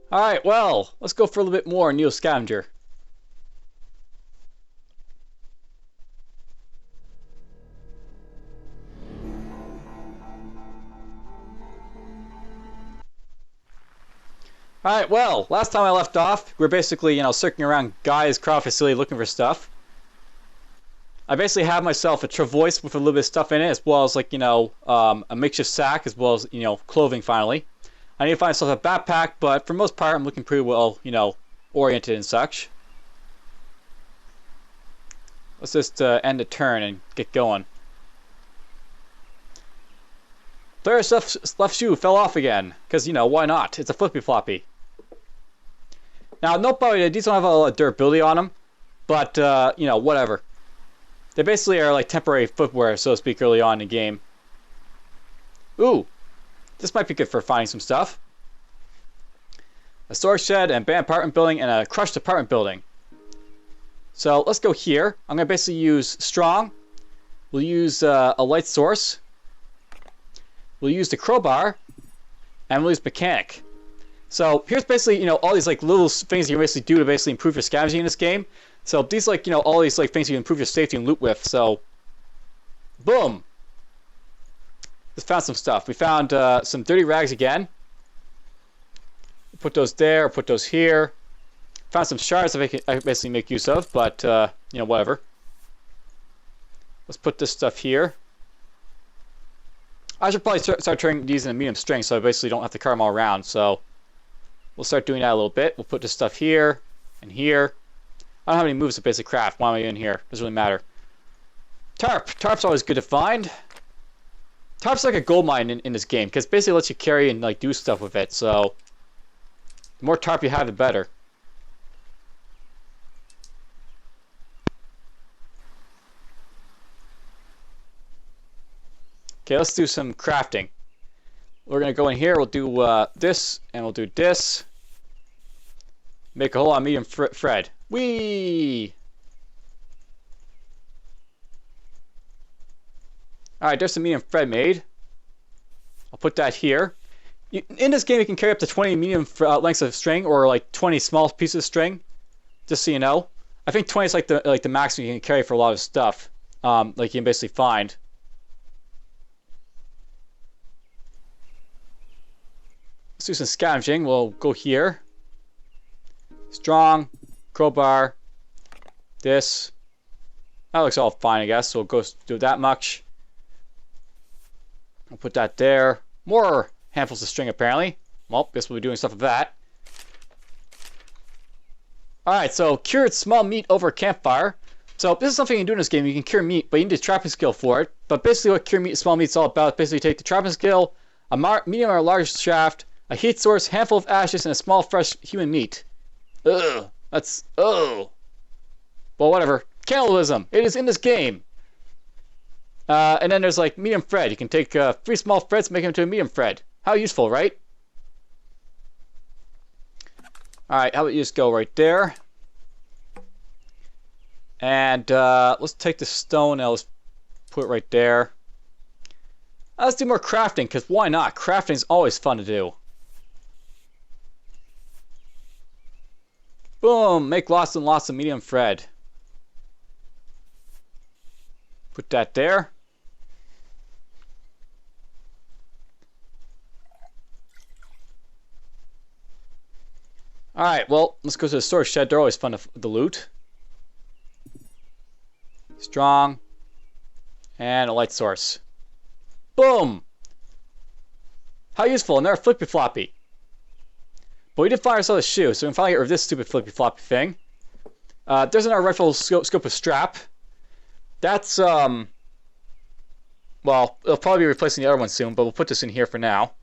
Alright, well, let's go for a little bit more Neo Scavenger. Alright, well, last time I left off, we were basically, circling around Guy's crowd facility looking for stuff. I basically have myself a travois with a little bit of stuff in it, as well as, a makeshift sack, as well as, clothing finally. I need to find myself a backpack, but for the most part, I'm looking pretty well, oriented and such. Let's just end the turn and get going. Player's left shoe fell off again, because, why not? It's a flippy floppy. Now, note by the way, these don't have a lot of durability on them, but, whatever. They basically are like temporary footwear, so to speak, early on in the game. Ooh, this might be good for finding some stuff. A storage shed, and abandoned apartment building, and a crushed apartment building. So let's go here. I'm going to basically use strong. We'll use a light source. We'll use the crowbar, and we'll use mechanic. So here's basically, all these little things you can basically do to basically improve your scavenging in this game. So these all these things you can improve your safety and loot with. So, boom. Just found some stuff. We found some dirty rags again. Put those there. Put those here. Found some shards that I can basically make use of, but whatever. Let's put this stuff here. I should probably start turning these into medium strength, so I basically don't have to carry them all around. So we'll start doing that a little bit. We'll put this stuff here and here. I don't have any moves to basic craft. Why am I in here? Doesn't really matter. Tarp. Tarp's always good to find. Tarp's like a gold mine in this game, because basically it lets you carry and do stuff with it. So the more tarp you have, the better. Okay, let's do some crafting. We're going to go in here. We'll do this, and we'll do this. Make a whole lot of medium thread. Whee! Alright, there's some medium thread made. I'll put that here. In this game, you can carry up to 20 medium lengths of string, or 20 small pieces of string. Just so you know. I think 20 is the maximum you can carry for a lot of stuff. You can basically find. Let's do some scavenging. We'll go here. Strong, crowbar, this. That looks all fine, I guess. So we'll go do that much. I'll put that there. More handfuls of string, apparently. Well, guess we'll be doing stuff with that. Alright, so cured small meat over a campfire. So this is something you can do in this game. You can cure meat, but you need a trapping skill for it. But basically what cure meat, small meat is all about is basically take the trapping skill, a medium or large shaft, a heat source, handful of ashes, and a small fresh human meat. Ugh, that's, ugh. Well, whatever. Cannibalism. It is in this game. And then there's medium thread. You can take 3 small threads and make them into a medium thread. How useful, right? Alright, how about you just go right there. And let's take the stone and let's put it right there. Let's do more crafting, because why not? Crafting is always fun to do. Boom! Make lots and lots of medium thread. Put that there. Alright, well, let's go to the storage shed. They're always fun to loot. Strong. And a light source. Boom! How useful, and they're a flippy floppy. But we did find ourselves a shoe, so we can finally get rid of this stupid flippy floppy thing. There's another rifle scope of strap. That's, well, it'll probably be replacing the other one soon, but we'll put this in here for now.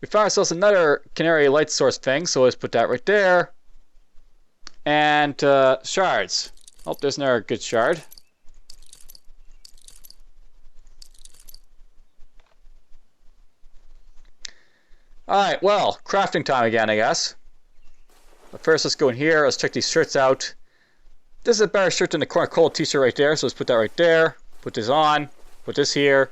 We found ourselves another canary light source thing, so let's put that right there. And shards. Oh, there's another good shard. Alright, well, crafting time again, I guess. But first, let's go in here. Let's check these shirts out. This is a better shirt than the cold t-shirt right there, so let's put that right there. Put this on. Put this here.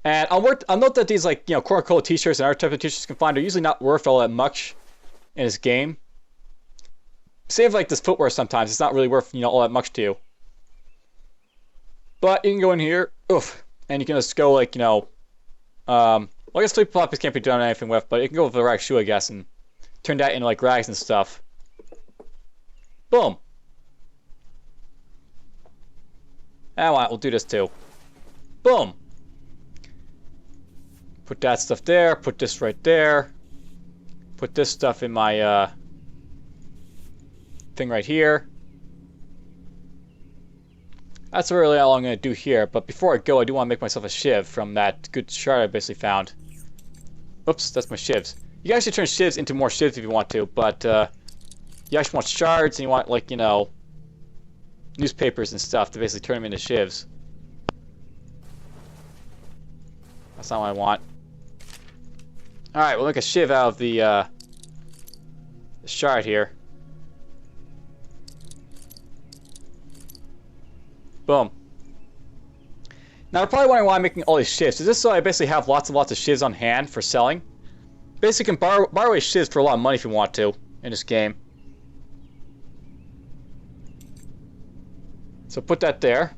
And I'll note that these like quote-unquote t-shirts and other type of t-shirts you can find are usually not worth all that much in this game. Same with like this footwear sometimes. It's not really worth all that much to you. But you can go in here, and you can just go like well, I guess flip floppies can't be done anything with, but you can go with the rag shoe, I guess, and turn that into like rags and stuff. Boom. And we'll do this too. Boom. Put that stuff there. Put this right there. Put this stuff in my thing right here. That's really all I'm going to do here. But before I go, I do want to make myself a shiv from that good shard I basically found. Oops, that's my shivs. You can actually turn shivs into more shivs if you want to, but you actually want shards and you want like newspapers and stuff to basically turn them into shivs. That's not what I want. Alright, we'll make a shiv out of the shard here. Boom. Now you're probably wondering why I'm making all these shivs. Is this so I basically have lots and lots of shivs on hand for selling? Basically you can borrow away shivs for a lot of money if you want to in this game. So put that there.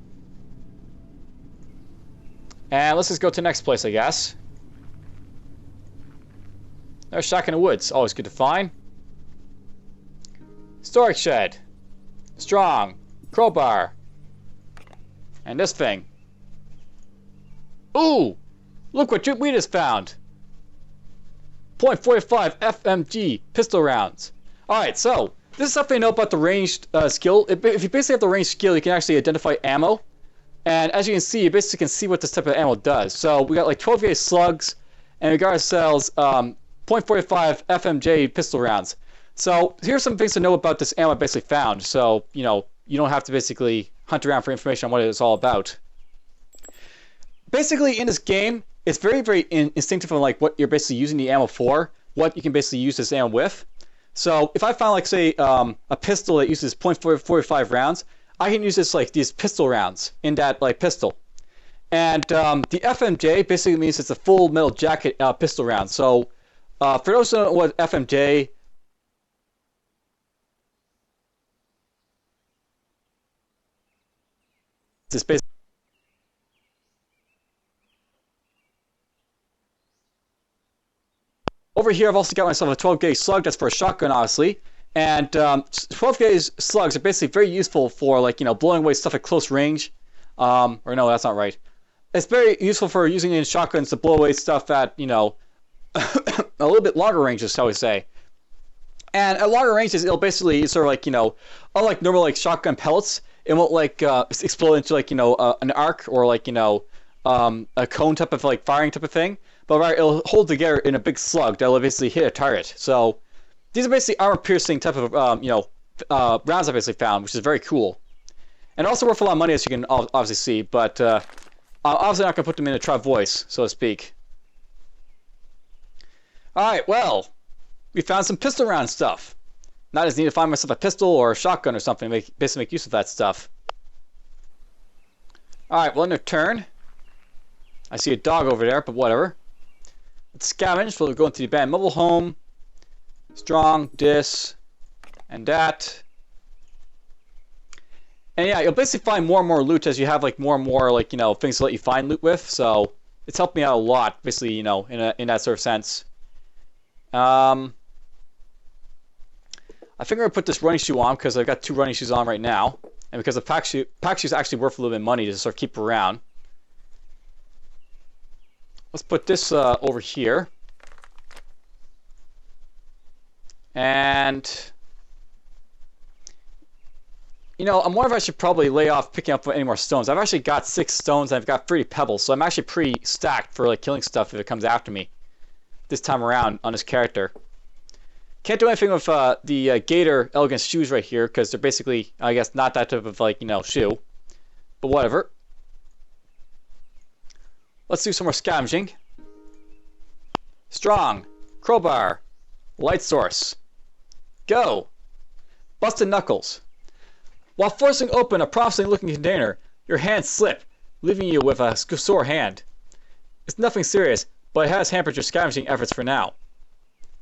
And let's just go to the next place, I guess. There's Shack in the Woods. Always good to find. Storage Shed. Strong. Crowbar. And this thing. Ooh! Look what we just found! .45 FMG pistol rounds. Alright, so this is something you know about the ranged skill. If you basically have the ranged skill, you can actually identify ammo. And as you can see, you basically can see what this type of ammo does. So we got like 12 gauge slugs, and we got ourselves .45 FMJ pistol rounds. So here's some things to know about this ammo I basically found. So, you don't have to basically hunt around for information on what it's all about. Basically, in this game, it's very, very instinctive on like what you're basically using the ammo for, what you can basically use this ammo with. So if I found like say a pistol that uses .45 rounds, I can use this like these pistol rounds in that like pistol. And the FMJ basically means it's a full metal jacket pistol round. So for those who don't know what FMJ is, basically over here I've also got myself a 12 gauge slug. That's for a shotgun, obviously. And 12 gauge slugs are basically very useful for like blowing away stuff at close range. Or no, that's not right. It's very useful for using it in shotguns to blow away stuff at a little bit longer ranges, shall we say. And at longer ranges, it'll basically sort of like unlike normal like shotgun pellets, it won't like explode into like an arc or like a cone type of like firing type of thing. But right, it'll hold together in a big slug that'll basically hit a target. So these are basically armor-piercing type of rounds I basically found, which is very cool. And also worth a lot of money, as you can obviously see. But I'm obviously not going to put them in a travois, so to speak. Alright, well, we found some pistol round stuff. Now I just need to find myself a pistol or a shotgun or something to basically make use of that stuff. Alright, well, in a turn. I see a dog over there, but whatever. Let's scavenge. We'll go into the abandoned mobile home. Strong, this, and that. And yeah, you'll basically find more and more loot as you have like more and more like things to let you find loot with. So it's helped me out a lot, basically, in that sort of sense. I think I'm gonna put this running shoe on because I've got 2 running shoes on right now, and because the pack shoe is actually worth a little bit of money to sort of keep around. Let's put this over here. And I'm wondering if I should probably lay off picking up any more stones. I've actually got 6 stones and I've got 30 pebbles, so I'm actually pretty stacked for like killing stuff if it comes after me this time around on this character. Can't do anything with the Gator Elegance shoes right here because they're basically, I guess, not that type of like shoe. But whatever. Let's do some more scavenging. Strong. Crowbar. Light source. Go. Busted knuckles. While forcing open a promising looking container, your hands slip, leaving you with a sore hand. It's nothing serious, but it has hampered your scavenging efforts for now.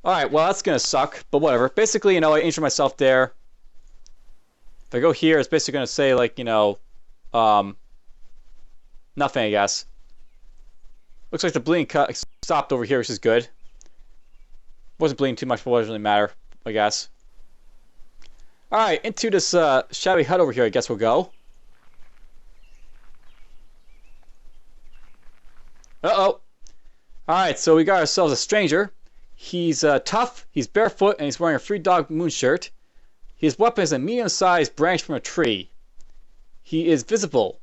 Alright, well, that's gonna suck, but whatever. Basically, I injured myself there. If I go here, it's basically gonna say, like, nothing, I guess. Looks like the bleeding cut stopped over here, which is good. Wasn't bleeding too much, but it doesn't really matter, I guess. Alright, into this shabby hut over here, I guess we'll go. Uh-oh. Alright, so we got ourselves a stranger. He's tough, he's barefoot, and he's wearing a Free Dog Moon shirt. His weapon is a medium-sized branch from a tree. He is visible.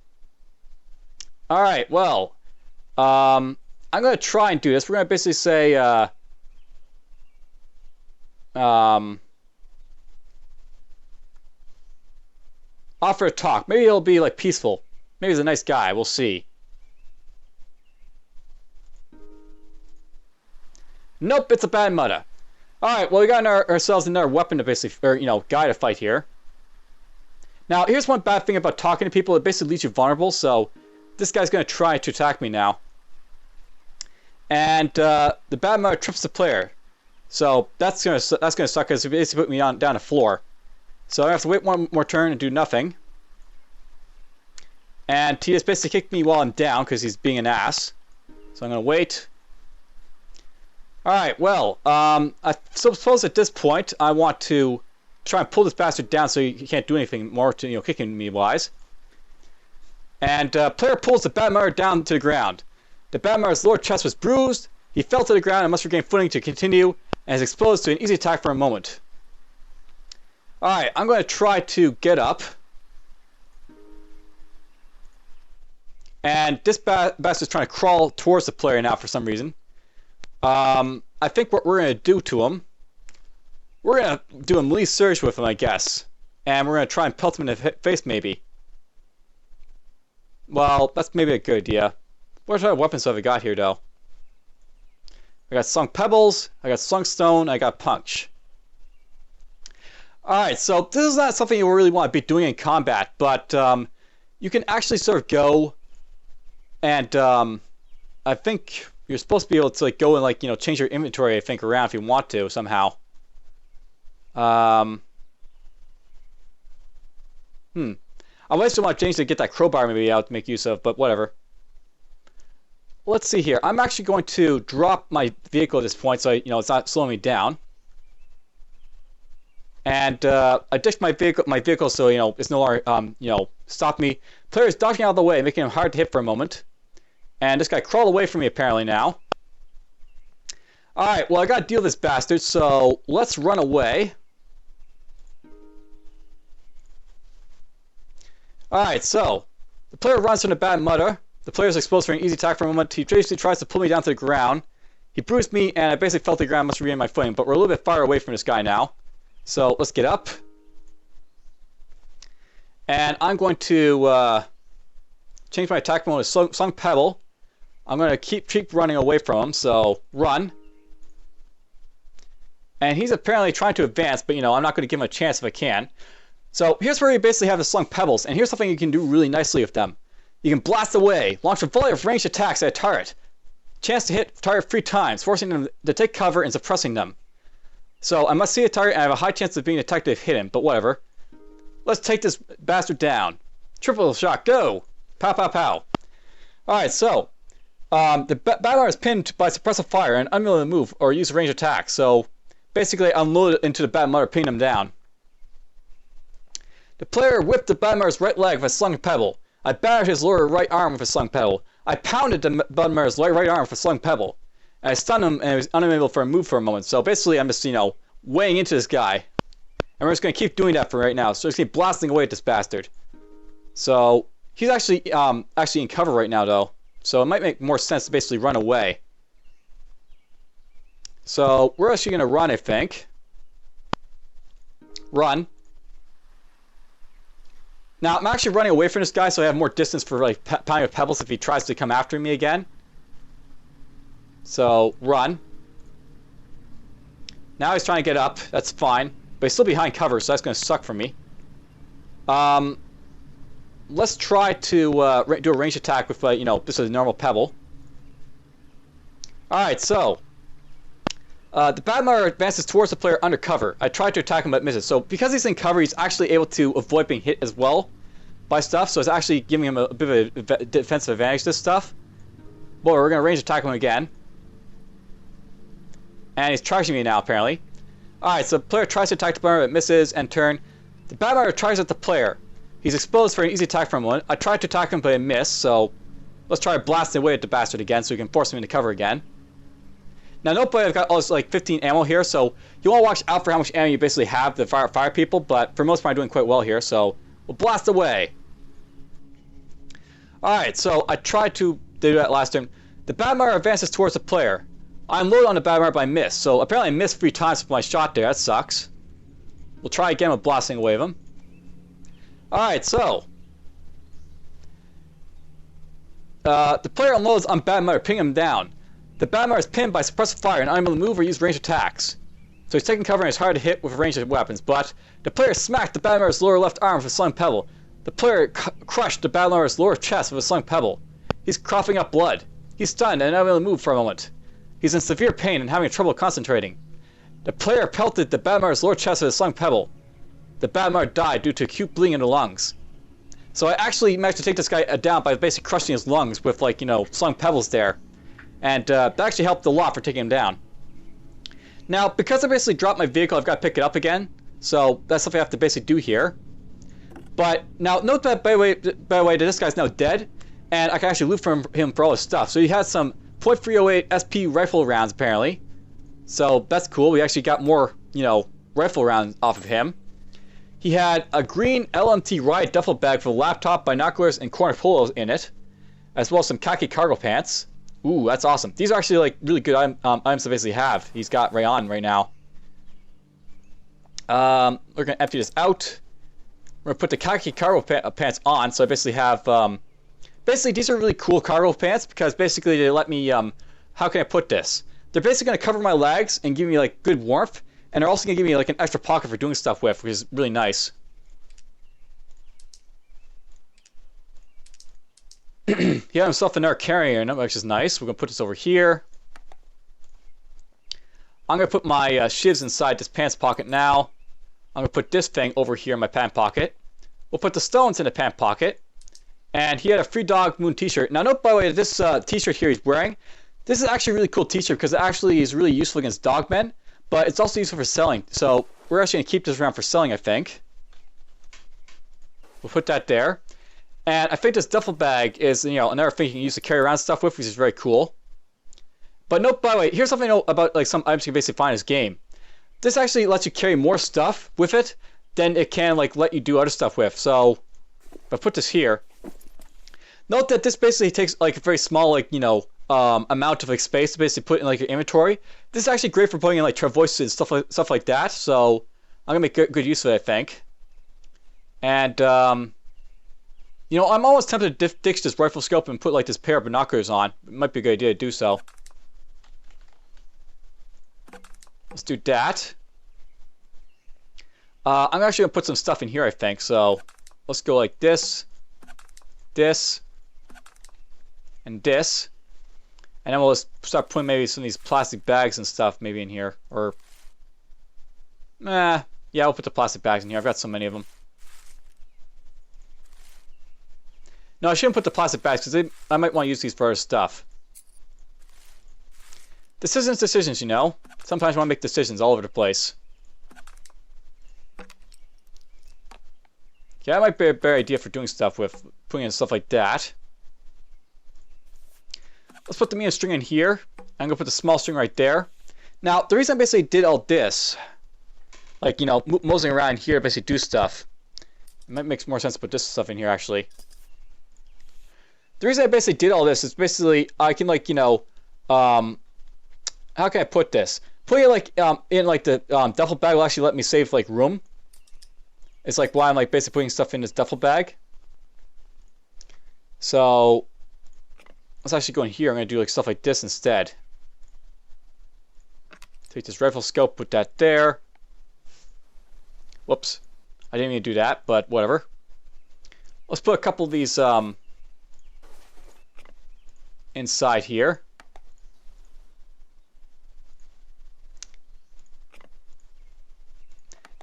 Alright, well, I'm going to try and do this. We're going to basically say, offer a talk. Maybe he'll be, like, peaceful. Maybe he's a nice guy. We'll see. Nope, it's a Bad Mutha. Alright, well, we got ourselves another weapon to basically, or, guy to fight here. Now, here's one bad thing about talking to people. It basically leaves you vulnerable, so this guy's going to try to attack me now. And the Bad Mutha trips the player. So that's gonna suck because it basically put me down the floor. So I have to wait one more turn and do nothing. And he just basically kicked me while I'm down because he's being an ass. So I'm going to wait. Alright, well, I suppose at this point I want to try and pull this bastard down so he can't do anything more to, kicking me wise. And player pulls the Bad Mutha down to the ground. The Bad Mutha's lower chest was bruised, he fell to the ground and must regain footing to continue, and is exposed to an easy attack for a moment. Alright, I'm going to try to get up. And this bastard's trying to crawl towards the player now for some reason. I think what we're going to do to him, we're going to do a melee surge with him, I guess. And we're going to try and pelt him in the face, maybe. Well, that's maybe a good idea. What sort of weapons have I got here, though? I got slung pebbles, I got slung stone, I got punch. Alright, so this is not something you really want to be doing in combat, but you can actually sort of go and I think you're supposed to be able to like go and like change your inventory, I think, around if you want to somehow. I might still want to change to get that crowbar maybe out to make use of, but whatever. Let's see here. I'm actually going to drop my vehicle at this point, so it's not slowing me down. And I ditched my vehicle, so it's no longer stop me. Player is dodging out of the way, making him hard to hit for a moment. And this guy crawled away from me apparently now. Alright, well I gotta deal with this bastard, so let's run away. Alright, so the player runs from the Bad Mutha. The player is exposed for an easy attack for a moment. He basically tries to pull me down to the ground. He bruised me, and I basically fell to the ground, must regain my footing, but we're a little bit far away from this guy now. So let's get up. And I'm going to change my attack mode to Slung Pebble. I'm going to keep running away from him, so run. And he's apparently trying to advance, but I'm not going to give him a chance if I can. So here's where you basically have the Slung Pebbles, and here's something you can do really nicely with them. You can blast away, launch a volley of ranged attacks at a target. Chance to hit target 3 times, forcing them to take cover and suppressing them. So I must see a target and I have a high chance of being detected if hit him, but whatever. Let's take this bastard down. Triple shot, go! Pow, pow, pow. Alright, so the Bad Mutha is pinned by suppressive fire and unable to move or use a ranged attack, so basically unload it into the Bad Mutha, pinning him down. The player whipped the Bad Mutha's right leg with a slung pebble. I battered his lower right arm with a slung pebble. I pounded the Bad Mutha's right arm with a slung pebble. And I stunned him and he was unable to move for a moment. So basically I'm just, weighing into this guy. And we're just going to keep doing that for right now. So just keep blasting away at this bastard. So he's actually in cover right now though. So it might make more sense to basically run away. So we're actually going to run, I think. Run. Now I'm actually running away from this guy so I have more distance for like pounding with pebbles if he tries to come after me again. So run. Now he's trying to get up. That's fine. But he's still behind cover, so that's going to suck for me. Let's try to do a ranged attack with, this is a normal pebble. Alright, so the Bad Mutha advances towards the player under cover. I tried to attack him but misses. So because he's in cover, he's actually able to avoid being hit as well by stuff. So it's actually giving him a bit of a defensive advantage, this stuff. Boy, we're going to range attack him again. And he's charging me now, apparently. Alright, so the player tries to attack the Bad Mutha but misses, and turn. The Bad Mutha tries at the player. He's exposed for an easy attack from one. I tried to attack him but I missed, so let's try blasting away at the bastard again so we can force him into cover again. Now, note I've got all this like 15 ammo here, so you want to watch out for how much ammo you basically have to fire people, but for the most part I'm doing quite well here, so we'll blast away. Alright, so I tried to do that last turn. The Bad Mutha advances towards the player. I'm loaded on the Bad Mutha but I missed, so apparently I missed 3 times with my shot there. That sucks. We'll try again with blasting away of him. Alright, so the player unloads on Bad Mutha, pinning him down. The Bad Mutha is pinned by suppressive fire and unable to move or use ranged attacks. So he's taking cover and it's hard to hit with ranged weapons, but the player smacked the Bad Mutha's lower left arm with a slung pebble. The player crushed the Bad Mutha's lower chest with a slung pebble. He's coughing up blood. He's stunned and unable to move for a moment. He's in severe pain and having trouble concentrating. The player pelted the Bad Mutha's lower chest with a slung pebble. The Bad Mutha died due to acute bleeding in the lungs. So I actually managed to take this guy down by basically crushing his lungs with, like, you know, slung pebbles there. And that actually helped a lot for taking him down. Now, because I basically dropped my vehicle, I've got to pick it up again. So that's something I have to basically do here. But now, note that, by the way, that this guy's now dead. And I can actually loot from him for all his stuff. So he has some .308 SP rifle rounds, apparently. So that's cool. We actually got more, you know, rifle rounds off of him. He had a green LMT riot duffel bag for laptop, binoculars, and corner polos in it. As well as some khaki cargo pants. Ooh, that's awesome. These are actually like really good items to basically have. He's got right on right now. We're going to empty this out. We're going to put the khaki cargo pants on. So I basically have... basically, these are really cool cargo pants because basically they let me... how can I put this? They're basically going to cover my legs and give me like good warmth. And they're also going to give me like an extra pocket for doing stuff with, which is really nice. He had himself another carrier, which is nice. We're going to put this over here. I'm going to put my shivs inside this pants pocket now. I'm going to put this thing over here in my pant pocket. We'll put the stones in the pant pocket. And he had a Free Dog Moon t-shirt. Now note, by the way, this t-shirt here he's wearing, this is actually a really cool t-shirt because it actually is really useful against dogmen, but it's also useful for selling. So we're actually going to keep this around for selling, I think. We'll put that there. And I think this duffel bag is, you know, another thing you can use to carry around stuff with, which is very cool. But note, by the way, here's something I know about like some items you can basically find in this game. This actually lets you carry more stuff with it than it can like let you do other stuff with. So if I put this here, note that this basically takes like a very small, like, you know, amount of like space to basically put in like your inventory. This is actually great for putting in like travoises and stuff like that. So I'm gonna make good use of it, I think. And you know, I'm almost tempted to ditch this rifle scope and put like this pair of binoculars on. It might be a good idea to do so. Let's do that. I'm actually gonna put some stuff in here, I think. So let's go like this, this, and this. And then we'll just start putting maybe some of these plastic bags and stuff maybe in here. Or, yeah, we'll put the plastic bags in here. I've got so many of them. No, I shouldn't put the plastic bags because I might want to use these for other stuff. Decisions, you know. Sometimes you want to make decisions all over the place. Yeah, that might be a better idea for doing stuff with putting in stuff like that. Let's put the medium string in here. I'm going to put the small string right there. Now, the reason I basically did all this, like, you know, moseying around here to basically do stuff, it might make more sense to put this stuff in here, actually. The reason I basically did all this is basically I can, like, you know, how can I put this? Putting it like in like the duffel bag will actually let me save like room. It's like why I'm like basically putting stuff in this duffel bag. So let's actually go in here. I'm gonna do like stuff like this instead. Take this rifle scope, put that there. Whoops, I didn't even do that, but whatever. Let's put a couple of these inside here.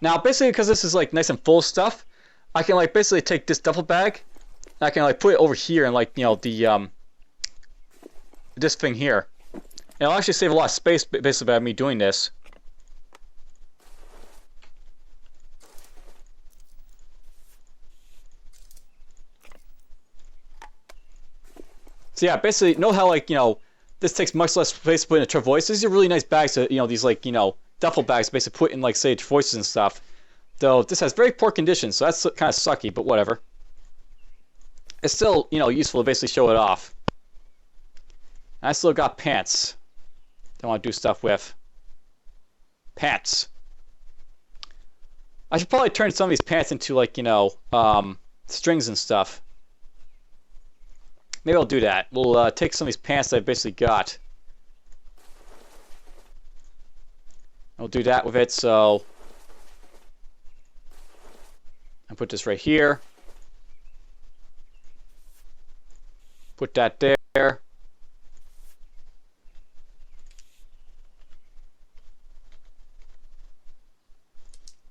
Now, basically, because this is like nice and full of stuff, I can like basically take this duffel bag, and I can like put it over here and like, you know, the this thing here. And it'll actually save a lot of space basically by me doing this. So yeah, basically, know how like, you know, this takes much less space to put in a Travois. These are really nice bags to, you know, these like, you know, duffel bags basically put in like, say, Travoises and stuff. Though this has very poor condition, so that's kind of sucky, but whatever. It's still, you know, useful to basically show it off. And I still got pants that I want to do stuff with. Pants. I should probably turn some of these pants into like, you know, strings and stuff. Maybe I'll do that. We'll take some of these pants that I've basically got. We'll do that with it, so... I'll put this right here. Put that there.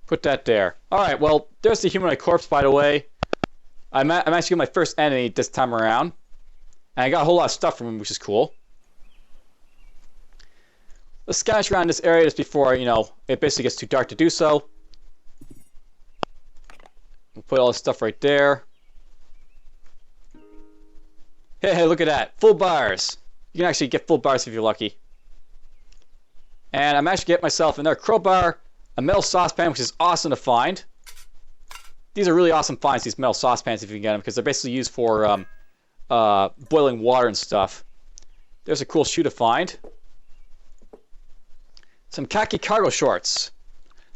Put that there. Alright, well, there's the humanoid corpse, by the way. I'm actually my first enemy this time around. And I got a whole lot of stuff from him, which is cool. Let's scavenge around this area just before, you know, it basically gets too dark to do so. We'll put all this stuff right there. Hey, look at that. Full bars. You can actually get full bars if you're lucky. And I'm actually getting myself another crowbar, a metal saucepan, which is awesome to find. These are really awesome finds, these metal saucepans, if you can get them, because they're basically used for boiling water and stuff. There's a cool shoe to find. Some khaki cargo shorts.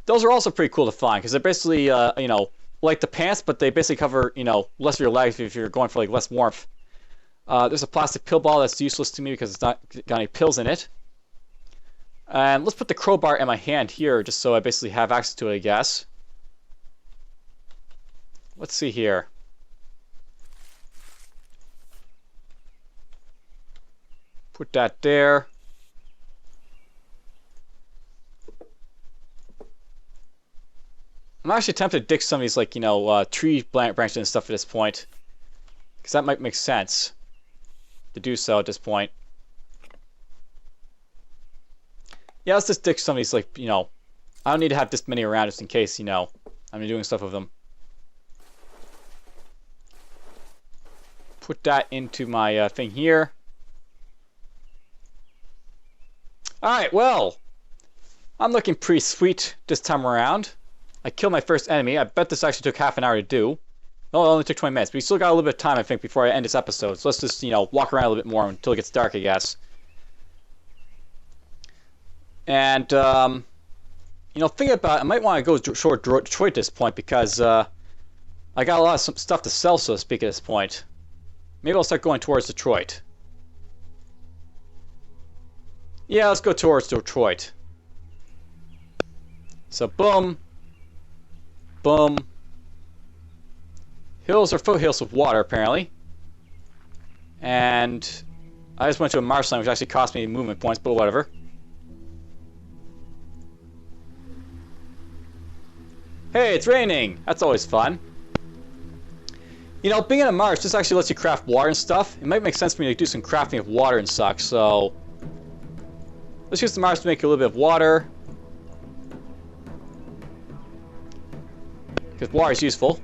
Those are also pretty cool to find because they're basically, you know, like the pants, but they basically cover, you know, less of your legs if you're going for like less warmth. There's a plastic pill ball that's useless to me because it's not got any pills in it. And let's put the crowbar in my hand here just so I basically have access to it, I guess. Let's see here. Put that there. I'm actually tempted to dig some of these, like, you know, tree branches and stuff at this point. Because that might make sense to do so at this point. Yeah, let's just dig some of these, like, you know, I don't need to have this many around just in case, you know, I'm doing stuff with them. Put that into my thing here. Alright, well, I'm looking pretty sweet this time around. I killed my first enemy. I bet this actually took half an hour to do. No, it only took 20 minutes, but we still got a little bit of time, I think, before I end this episode. So let's just, you know, walk around a little bit more until it gets dark, I guess. And, you know, thinking about it, I might want to go toward Detroit at this point because I got a lot of stuff to sell, so to speak, at this point. Maybe I'll start going towards Detroit. Yeah, let's go towards Detroit. So, boom. Boom. Hills are foothills with water, apparently. And I just went to a marshland, which actually cost me movement points, but whatever. Hey, it's raining! That's always fun. You know, being in a marsh, this actually lets you craft water and stuff. It might make sense for me to do some crafting of water and such, so... Let's use the marsh to make a little bit of water. Because water is useful.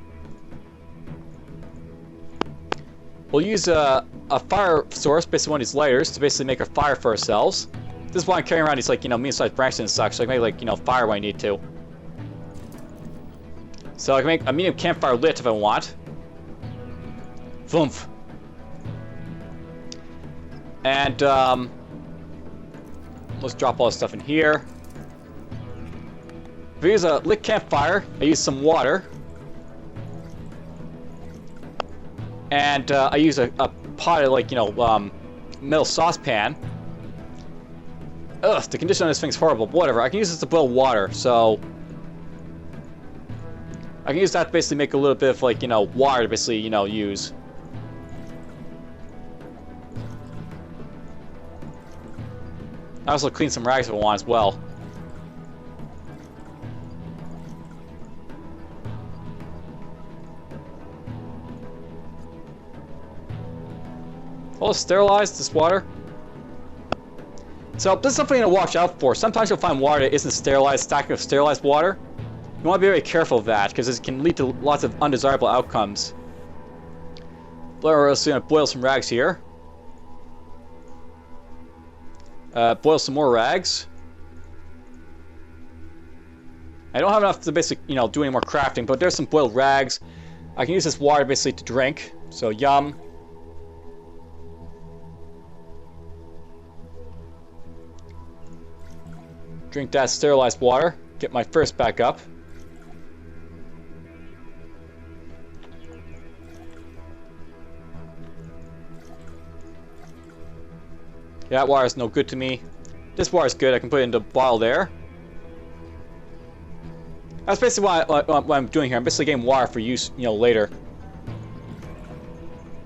We'll use a fire source, basically one of these lighters, to basically make a fire for ourselves. This is why I'm carrying around these, like, you know, medium-sized branches and such, so I can make, like, you know, fire when I need to. So I can make a medium campfire lit if I want. Vroomf. And, let's drop all this stuff in here. If I use a lit campfire, I use some water. And I use a pot of, like, you know, metal saucepan. Ugh, the condition on this thing's horrible, but whatever. I can use this to boil water, so... I can use that to basically make a little bit of, like, you know, water to basically, you know, use. I also clean some rags if I want as well. Oh, sterilize this water. So this is something to watch out for. Sometimes you'll find water that isn't sterilized, stacking of sterilized water. You want to be very careful of that, because it can lead to lots of undesirable outcomes. We're also going to boil some rags here. Boil some more rags. I don't have enough to basically, do any more crafting, but there's some boiled rags. I can use this water basically to drink, so yum. Drink that sterilized water. Get my thirst back up. Yeah, that water is no good to me. This water is good. I can put it into a bottle there. That's basically what I'm doing here. I'm basically getting water for use, later.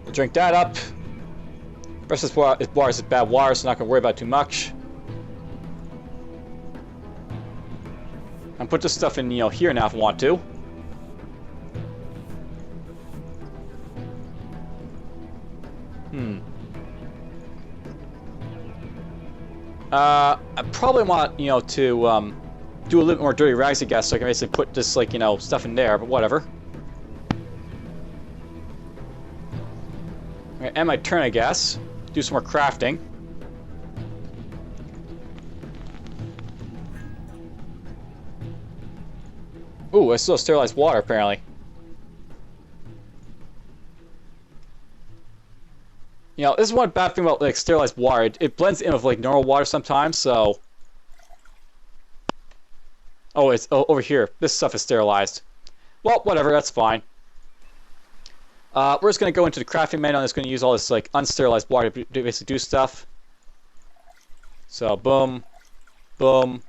I'll drink that up. The rest of this water is bad water, so I'm not going to worry about it too much. And put this stuff in, here now if I want to. I probably want, to do a little bit more dirty rags, I guess, so I can basically put this, stuff in there, but whatever. I'm gonna end my turn, I guess. Do some more crafting. Ooh, I still have sterilized water, apparently. This is one bad thing about, sterilized water. It blends in with, normal water sometimes, so... Oh, it's over here. This stuff is sterilized. Well, whatever, that's fine. We're just going to go into the crafting menu, and I'm just going to use all this, unsterilized water to basically do stuff. So, boom. Boom.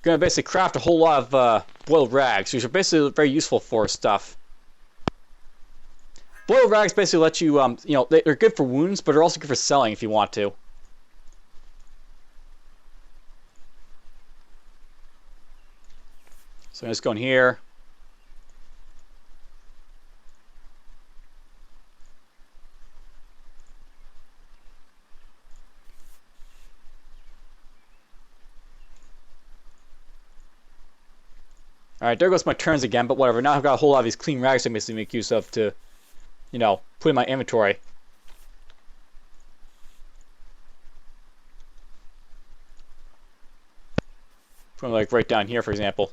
Going to basically craft a whole lot of boiled rags, which are basically very useful for stuff. Boiled rags basically let you, they're good for wounds, but they're also good for selling if you want to. So I'm just going here. Alright, there goes my turns again, but whatever. Now I've got a whole lot of these clean rags I basically make use of to, put in my inventory. Put them, right down here, for example.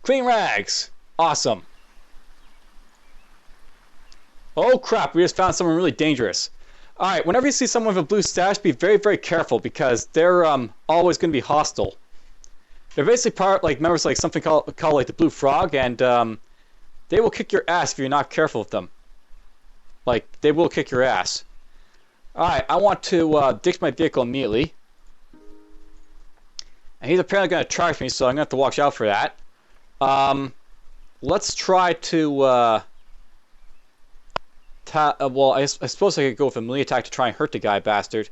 Clean rags! Awesome. Oh crap, we just found someone really dangerous. Alright, whenever you see someone with a blue stash, be very, very careful because they're always going to be hostile. They're basically members something called the Blue Frog, and they will kick your ass if you're not careful with them. They will kick your ass. Alright, I want to ditch my vehicle immediately. And he's apparently going to charge me, so I'm going to have to watch out for that. Let's try to, well, I suppose I could go with a melee attack to try and hurt the guy, bastard.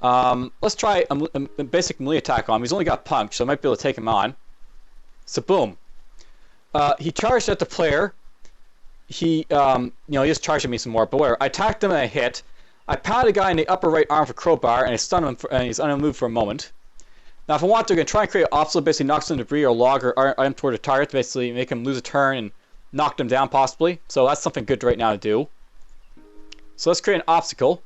Let's try a basic melee attack on him. He's only got punch, so I might be able to take him on. So, boom. He charged at the player. He just charged at me some more, but whatever. I attacked him and I hit. I pounded a guy in the upper right arm for Crowbar, and I stunned him, and he's unmoved for a moment. Now, if I want to, I'm going to try and create an obstacle, basically knock some debris or log or item toward a target to basically make him lose a turn and knock them down, possibly. So that's something good right now to do. So let's create an obstacle.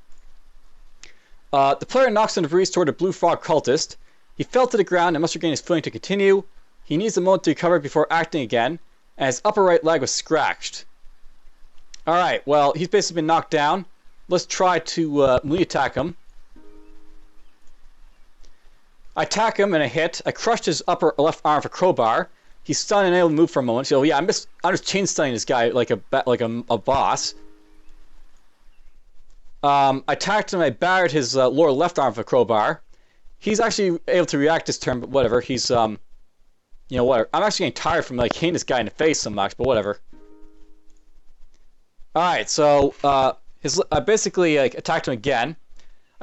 The player knocks some debris toward the Blue Frog Cultist. He fell to the ground and must regain his footing to continue. He needs a moment to recover before acting again, and his upper right leg was scratched. Alright, well, he's basically been knocked down. Let's try to melee attack him. I attack him and I hit. I crushed his upper left arm for Crowbar. He's stunned and able to move for a moment. So yeah, I'm just chain stunning this guy like a boss. I attacked him. I battered his lower left arm for Crowbar. He's actually able to react this turn, but whatever. He's whatever. I'm actually getting tired from hitting this guy in the face so much, but whatever. All right, so I basically attacked him again.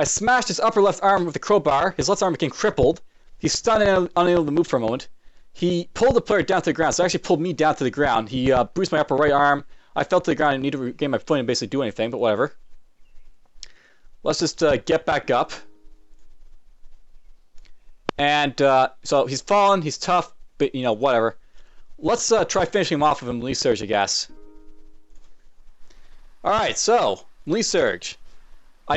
I smashed his upper left arm with the crowbar. His left arm became crippled. He's stunned and unable to move for a moment. He pulled the player down to the ground, so he actually pulled me down to the ground. He bruised my upper right arm. I fell to the ground and needed to regain my footing and basically do anything, but whatever. Let's just get back up. And so he's fallen, he's tough, but you know, whatever. Let's try finishing him off with a melee surge, I guess. Alright, so, melee surge. I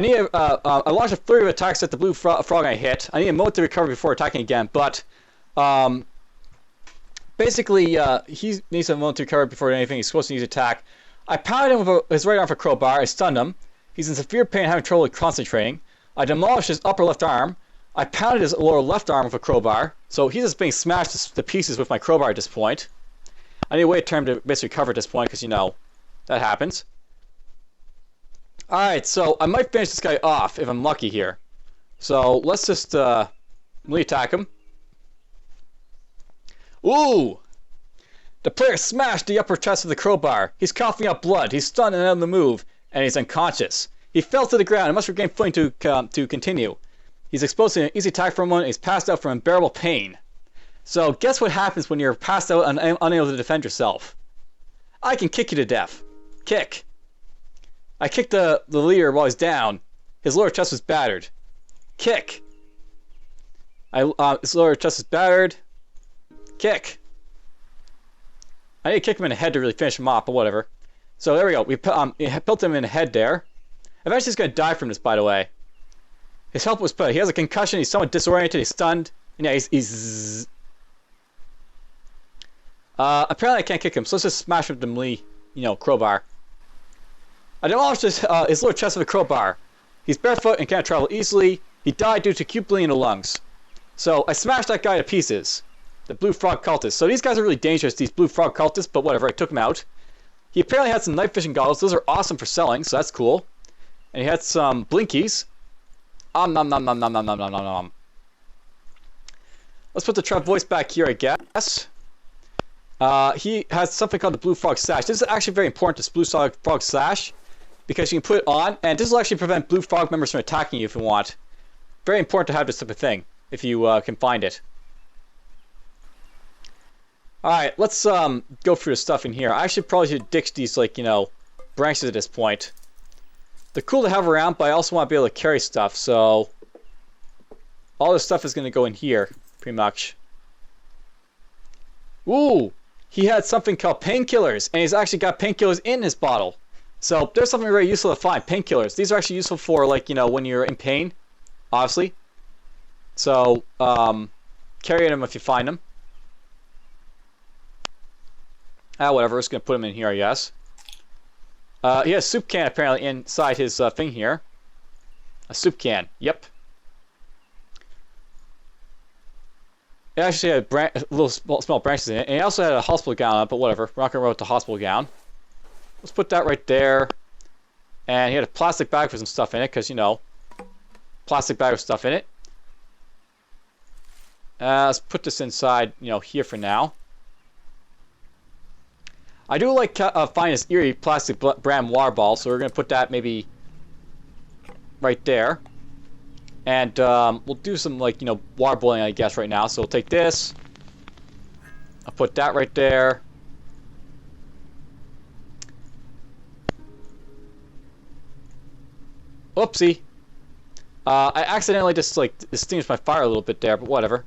launched a flurry of attacks at the blue frog I hit. I need a moment to recover before attacking again, but basically he needs a moment to recover before anything. He's supposed to use attack. I pounded him with his right arm for crowbar. I stunned him. He's in severe pain, having trouble concentrating. I demolished his upper left arm. I pounded his lower left arm with a crowbar. So he's just being smashed to pieces with my crowbar at this point. I need to wait a turn to basically recover at this point, because, you know, that happens. Alright, so I might finish this guy off if I'm lucky here. So let's just melee attack him. Ooh! The player smashed the upper chest with the crowbar. He's coughing up blood. He's stunned and unable to move, and he's unconscious. He fell to the ground and must regain footing to continue. He's exposed to an easy attack for a moment, and he's passed out from unbearable pain. So guess what happens when you're passed out and unable to defend yourself? I can kick you to death. Kick. I kicked the leader while he's down. His lower chest was battered. Kick. His lower chest is battered. Kick. I need to kick him in the head to really finish him off, but whatever. So there we go. We built him in the head there. Eventually he's going to die from this, by the way. His health was put. He has a concussion. He's somewhat disoriented. He's stunned. And yeah, he's apparently I can't kick him, so let's just smash him with the melee, you know, crowbar. I demolished his lower chest with a crowbar. He's barefoot and can't travel easily. He died due to acute bleeding in the lungs. So I smashed that guy to pieces. The Blue Frog Cultist. So these guys are really dangerous, these Blue Frog Cultists, but whatever, I took him out. He apparently had some night fishing goggles. Those are awesome for selling, so that's cool. And he had some blinkies. Nom nom nom nom nom nom nom nom nom. Let's put the trap voice back here, I guess. He has something called the Blue Frog Sash. This is actually very important, this Blue Frog Sash, because you can put it on, and this will actually prevent Blue Frog members from attacking you if you want. Very important to have this type of thing, if you can find it. Alright, let's go through the stuff in here. I actually probably should ditch these, like, you know, branches at this point. They're cool to have around, but I also want to be able to carry stuff, so all this stuff is going to go in here, pretty much. Ooh! He had something called painkillers, and he's actually got painkillers in his bottle. So there's something very useful to find, painkillers. These are actually useful for, like, you know, when you're in pain, obviously. So, carry them if you find them. Whatever, we're just going to put them in here, I guess. He has a soup can apparently inside his thing here. A soup can, yep. It actually had little small branches in it, and he also had a hospital gown on it, but whatever. We're not going to roll with the hospital gown. Let's put that right there. And he had a plastic bag with some stuff in it, because, you know, plastic bag with stuff in it. Let's put this inside, you know, here for now. I do like finding this eerie plastic brand water ball, so we're going to put that maybe right there. And we'll do some, like, you know, water boiling, I guess, right now. So we'll take this. I'll put that right there. Oopsie. I accidentally just, like, extinguished my fire a little bit there, but whatever.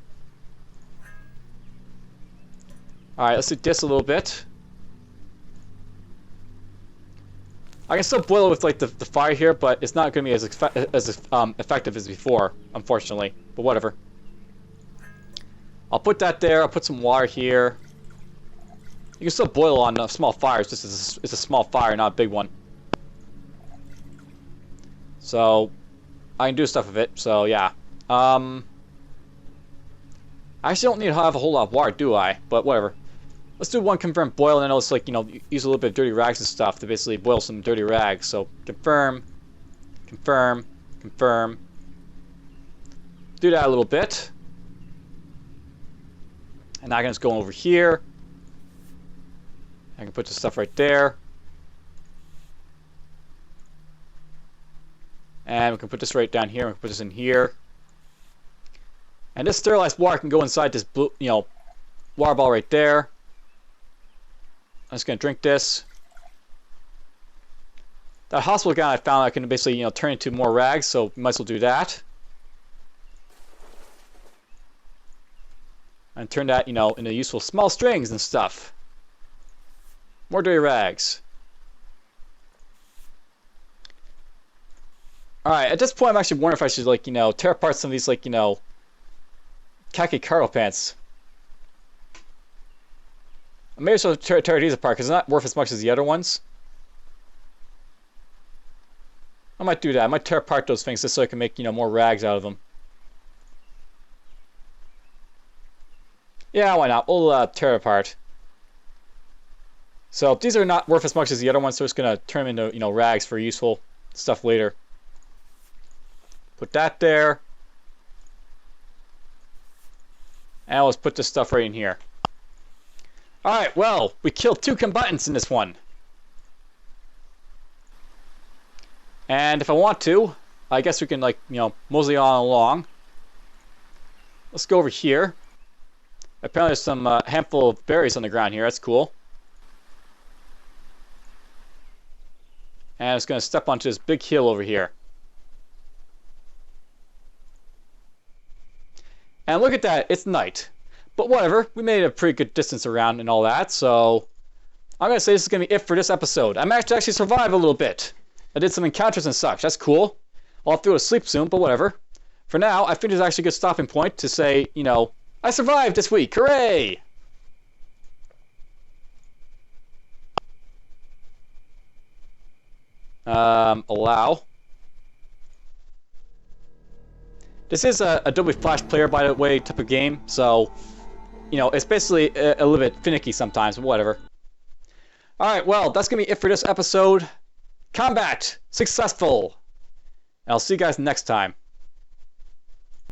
Alright, let's do this a little bit. I can still boil it with, like, the fire here, but it's not going to be as effective as before, unfortunately. But whatever. I'll put that there. I'll put some water here. You can still boil on small fires. This is it's a small fire, not a big one. So I can do stuff with it. So yeah. I actually don't need to have a whole lot of water, do I? But whatever. Let's do one confirm boil, and then let's, like, you know, use a little bit of dirty rags and stuff to basically boil some dirty rags. So confirm, confirm, confirm. Do that a little bit. And now I can just go over here. I can put the stuff right there. And we can put this right down here. We can put this in here. And this sterilized water can go inside this blue, water ball right there. I'm just gonna drink this. That hospital gown I found I can basically, turn into more rags, so we might as well do that. And turn that, into useful small strings and stuff. More dirty rags. Alright, at this point I'm actually wondering if I should, tear apart some of these, khaki cargo pants. Maybe I should tear these apart because they're not worth as much as the other ones. I might do that. I might tear apart those things just so I can make, more rags out of them. Yeah, why not? We'll tear it apart. So these are not worth as much as the other ones, so I'm just gonna turn them into, rags for useful stuff later. Put that there. And let's put this stuff right in here. Alright, well, we killed 2 combatants in this one. And if I want to, I guess we can, mosey on along. Let's go over here. Apparently there's some handful of berries on the ground here. That's cool. And I'm just going to step onto this big hill over here. And look at that. It's night. But whatever. We made a pretty good distance around and all that. So I'm going to say this is going to be it for this episode. I managed to actually survive a little bit. I did some encounters and such. That's cool. I'll have to go to sleep soon, but whatever. For now, I think it's actually a good stopping point to say, I survived this week. Hooray! Allow. This is a Adobe Flash Player, by the way, type of game, so, it's basically a little bit finicky sometimes, but whatever. Alright, well, that's going to be it for this episode. Combat! Successful! And I'll see you guys next time.